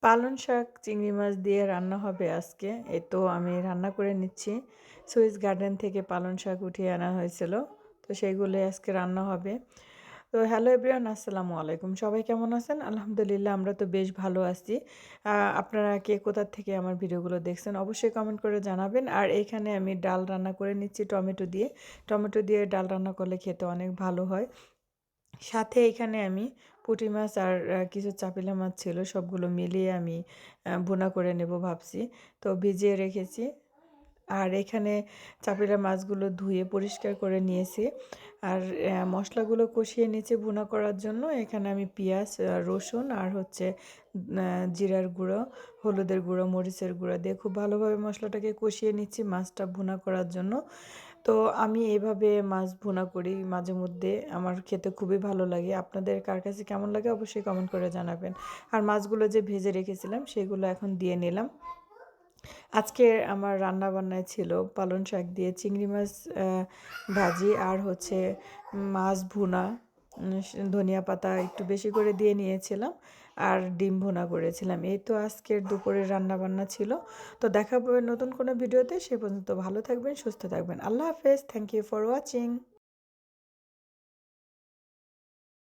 পালং শাক চিংড়ি মাছ দিয়ে রান্না হবে আজকে। এই তো আমি রান্না করে নিচ্ছি। সুইস গার্ডেন থেকে পালং শাক উঠিয়ে আনা হয়েছিল। তো সেইগুলোই আজকে রান্না হবে। তো হ্যালো এভরিওয়ান, আসসালামু আলাইকুম। সবাই কেমন আছেন? আলহামদুলিল্লাহ আমরা তো বেশ ভালো আছি। আপনারা কে কোথা থেকে আমার ভিডিওগুলো দেখছেন অবশ্যই কমেন্ট করে জানাবেন। আর এখানে আমি ডাল রান্না করে নিচ্ছি টমেটো দিয়ে। টমেটো দিয়ে ডাল রান্না করলে খেতে অনেক ভালো হয়। সাথে এখানে আমি পুঁটি মাছ আর কিছু চাপিলা মাছ ছিল, সবগুলো মিলিয়ে আমি ভুনা করে নেব ভাবছি। তো ভিজিয়ে রেখেছি। আর এখানে চাপিলা মাছগুলো ধুয়ে পরিষ্কার করে নিয়েছি। আর মশলাগুলো কষিয়ে নিয়েছি ভুনা করার জন্য। এখানে আমি পেঁয়াজ, রসুন আর হচ্ছে জিরার গুঁড়ো, হলুদের গুঁড়ো, মরিচের গুঁড়ো দিয়ে খুব ভালোভাবে মশলাটাকে কষিয়ে নিচ্ছি মাছটা ভুনা করার জন্য। তো আমি এভাবে মাছ ভুনা করি মাঝে মধ্যে, আমার খেতে খুবই ভালো লাগে। আপনাদের কার কাছে কেমন লাগে অবশ্যই কমেন্ট করে জানাবেন। আর মাছগুলো যে ভেজে রেখেছিলাম সেগুলো এখন দিয়ে নিলাম। আজকে আমার রান্না বান্নায় ছিল পালং শাক দিয়ে চিংড়ি মাছ ভাজি আর হচ্ছে মাছ ভুনা, ধনিয়া পাতা একটু বেশি করে দিয়ে নিয়েছিলাম আর ডিম ভুনা করেছিলাম। এই তো আজকের দুপুরের রান্না বান্না ছিল। তো দেখা হবে নতুন কোনো ভিডিওতে। সে পর্যন্ত ভালো থাকবেন, সুস্থ থাকবেন। আল্লাহ হাফেজ। Thank you for watching.